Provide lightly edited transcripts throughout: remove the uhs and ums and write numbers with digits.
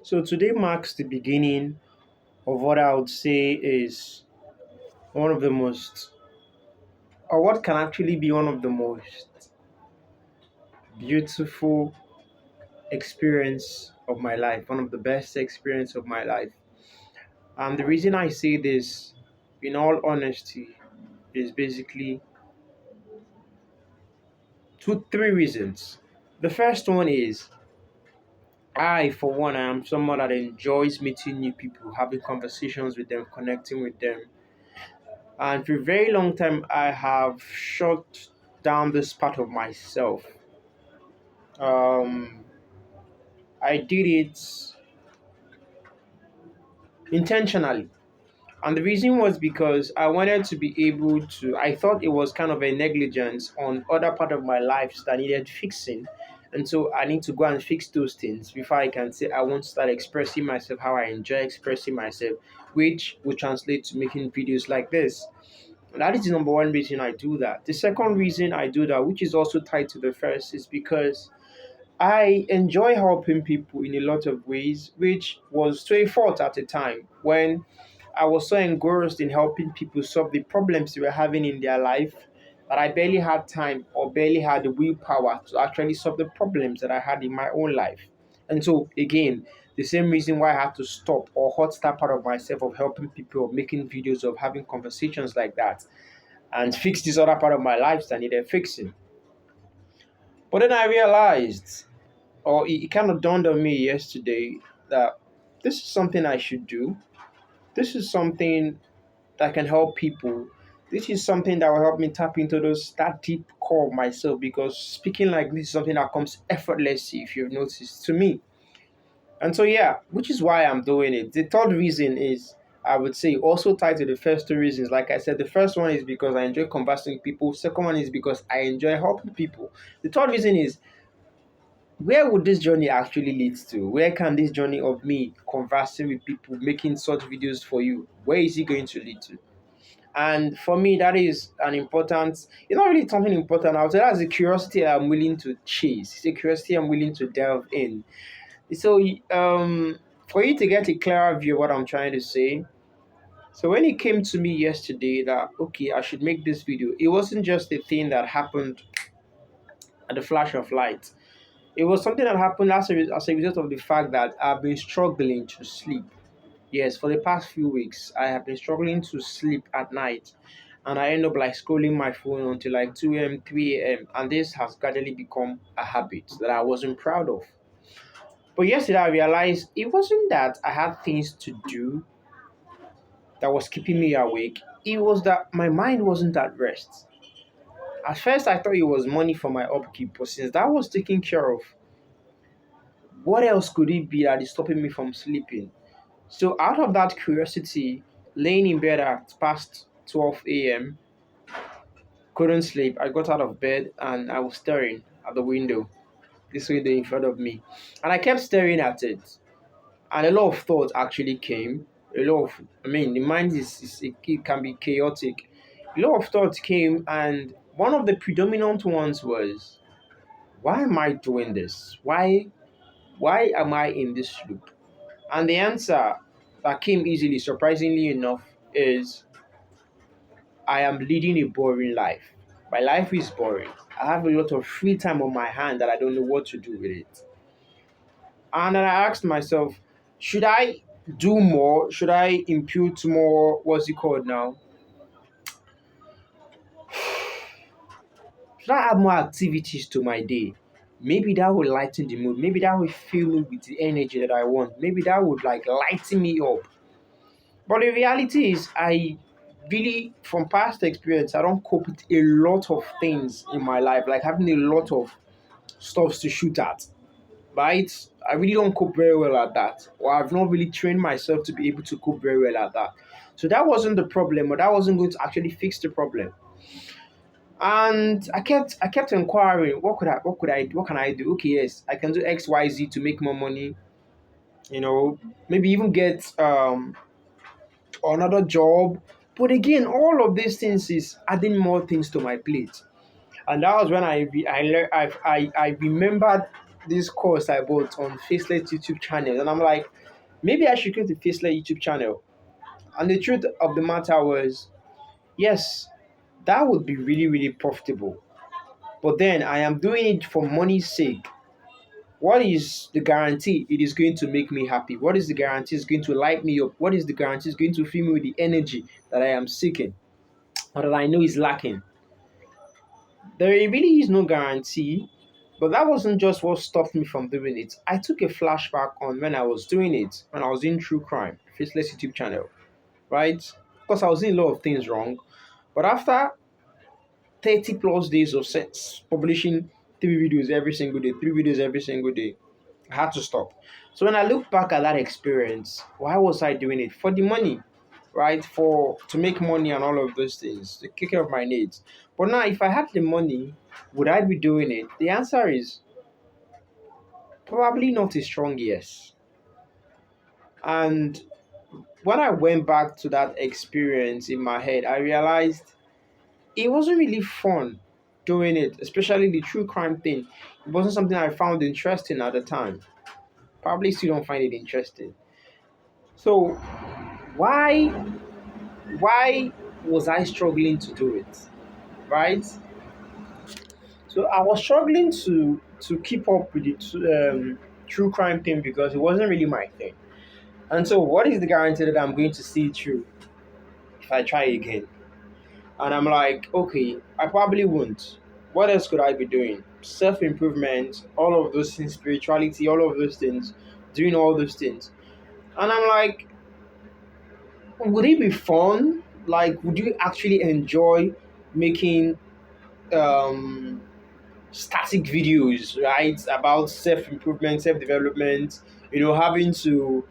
So today marks the beginning of what I would say is one of the most, or what can actually be one of the most beautiful experience of my life, one of the best experience of my life. And the reason I say this, in all honesty, is basically three reasons. The first one is I, for one, I am someone that enjoys meeting new people, having conversations with them, connecting with them. And for a very long time, I have shut down this part of myself. Um, I did it intentionally. And the reason was because I wanted to be able to, I thought it was kind of a negligence on other part of my life that needed fixing. And so I need to go and fix those things before I can say I want to start expressing myself how I enjoy expressing myself, which will translate to making videos like this. And that is the number one reason I do that. The second reason I do that, which is also tied to the first, is because I enjoy helping people in a lot of ways, which was to a fault at the time when I was so engrossed in helping people solve the problems they were having in their life that I barely had time or barely had the willpower to actually solve the problems that I had in my own life. And so, again, the same reason why I had to stop or hurt that part of myself of helping people, of making videos, of having conversations like that, and fix this other part of my life that needed fixing. But then I realized, or it kind of dawned on me yesterday, that this is something I should do. This is something that can help people. This is something that will help me tap into that deep core of myself, because speaking like this is something that comes effortlessly, if you've noticed, to me. And so yeah, which is why I'm doing it. The third reason is, I would say, also tied to the first two reasons. Like I said, the first one is because I enjoy conversing with people. Second one is because I enjoy helping people. The third reason is, where would this journey actually lead to? Where can this journey of me conversing with people, making such videos for you, where is it going to lead to? And for me, that is an important, it's not really something important. I would say that's a curiosity I'm willing to chase. It's a curiosity I'm willing to delve in. So, for you to get a clearer view of what I'm trying to say, so when it came to me yesterday that, okay, I should make this video, it wasn't just a thing that happened at the flash of light. It was something that happened as a result of the fact that I've been struggling to sleep. Yes, for the past few weeks, I have been struggling to sleep at night. And I end up like scrolling my phone until like 2 a.m., 3 a.m. And this has gradually become a habit that I wasn't proud of. But yesterday I realized it wasn't that I had things to do that was keeping me awake. It was that my mind wasn't at rest. At first, I thought it was money for my upkeep, but since that was taken care of, what else could it be that is stopping me from sleeping? So, out of that curiosity, laying in bed at past 12 a.m., couldn't sleep. I got out of bed and I was staring at the window, this window in front of me. And I kept staring at it. And a lot of thoughts actually came. The mind it can be chaotic. A lot of thoughts came, and one of the predominant ones was, why am I doing this? Why am I in this loop? And the answer that came easily, surprisingly enough, is I am leading a boring life. My life is boring. I have a lot of free time on my hand that I don't know what to do with it. And then I asked myself, should I do more? Should I impute more? What's it called now? Should I add more activities to my day? Maybe that would lighten the mood. Maybe that would fill me with the energy that I want. Maybe that would like lighten me up. But the reality is, I really, from past experience, I don't cope with a lot of things in my life, like having a lot of stuffs to shoot at. Right? I really don't cope very well at that, or I've not really trained myself to be able to cope very well at that. So that wasn't the problem, or that wasn't going to actually fix the problem. And I kept inquiring, what can I do? Okay, yes, I can do X, Y, Z to make more money. Maybe even get another job. But again, all of these things is adding more things to my plate. And that was when I remembered this course I bought on Faceless YouTube channel, and I'm like, maybe I should create a Faceless YouTube channel. And the truth of the matter was, yes, that would be really, really profitable. But then I am doing it for money's sake. What is the guarantee it is going to make me happy? What is the guarantee it's going to light me up? What is the guarantee it's going to fill me with the energy that I am seeking or that I know is lacking? There really is no guarantee, but that wasn't just what stopped me from doing it. I took a flashback on when I was doing it, when I was doing true crime, Faceless YouTube channel, right? Because I was doing a lot of things wrong. But after 30 plus days of sets, publishing 3 videos every single day, 3 videos every single day, I had to stop. So when I look back at that experience, why was I doing it? For the money, right? For to make money and all of those things, to take care of my needs. But now if I had the money, would I be doing it? The answer is probably not a strong yes. And when I went back to that experience in my head, I realized it wasn't really fun doing it, especially the true crime thing. It wasn't something I found interesting at the time. Probably still don't find it interesting. So why why was I struggling to do it? Right? So I was struggling to keep up with the true crime thing because it wasn't really my thing. And so what is the guarantee that I'm going to see it through if I try again? And I'm like, okay, I probably won't. What else could I be doing? Self improvement, all of those things, spirituality, all of those things, doing all those things. And I'm like, would it be fun? Like, would you actually enjoy making um, static videos, right? About self improvement, self development, having to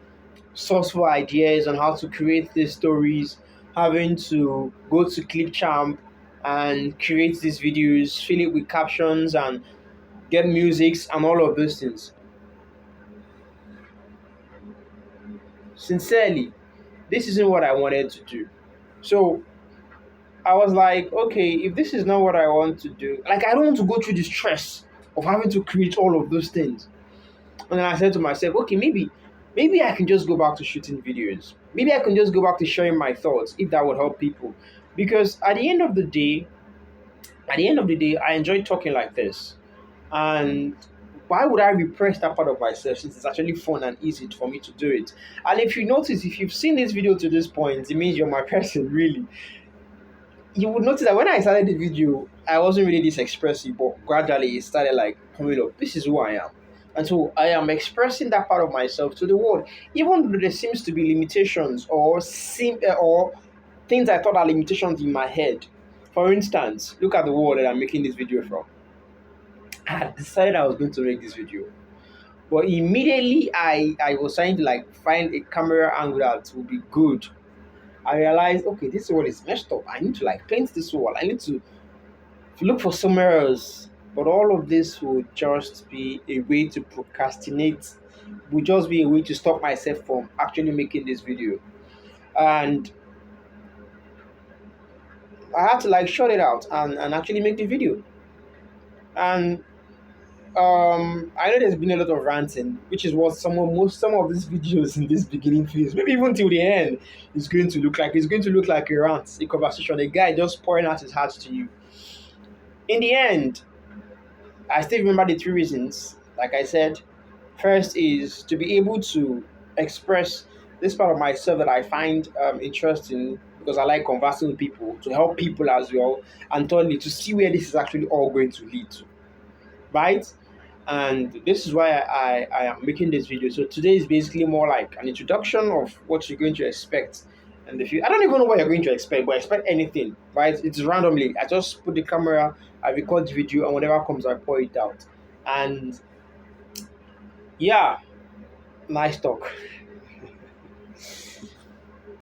source for ideas on how to create these stories, having to go to Clipchamp and create these videos, fill it with captions and get musics and all of those things. Sincerely, this isn't what I wanted to do. So I was like, okay, if this is not what I want to do, like I don't want to go through the stress of having to create all of those things. And then I said to myself, okay, maybe I can just go back to shooting videos. Maybe I can just go back to sharing my thoughts if that would help people. Because at the end of the day, I enjoy talking like this. And why would I repress that part of myself since it's actually fun and easy for me to do it? And if you notice, if you've seen this video to this point, it means you're my person, really. You would notice that when I started the video, I wasn't really this expressive, but gradually it started like coming up. This is who I am. And so I am expressing that part of myself to the world, even though there seems to be limitations or things I thought are limitations in my head. For instance, look at the wall that I'm making this video from. I had decided I was going to make this video, but immediately I was trying to like find a camera angle that would be good. I realized, okay, this wall is messed up. I need to like paint this wall. I need to look for somewhere else. But all of this would just be a way to procrastinate, would just be a way to stop myself from actually making this video. And I had to like shut it out and actually make the video. And I know there's been a lot of ranting, which is what some of these videos in this beginning phase, maybe even till the end, is going to look like. It's going to look like a rant, a conversation, a guy just pouring out his heart to you. In the end, I still remember the three reasons. Like I said, first is to be able to express this part of myself that I find interesting because I like conversing with people, to help people as well, and thirdly, to see where this is actually all going to lead to, right? And this is why I am making this video. So today is basically more like an introduction of what you're going to expect. And if you, I don't even know what you're going to expect, but expect anything, right? It's randomly. I just put the camera, I record the video, and whatever comes, I pour it out. And yeah, nice talk.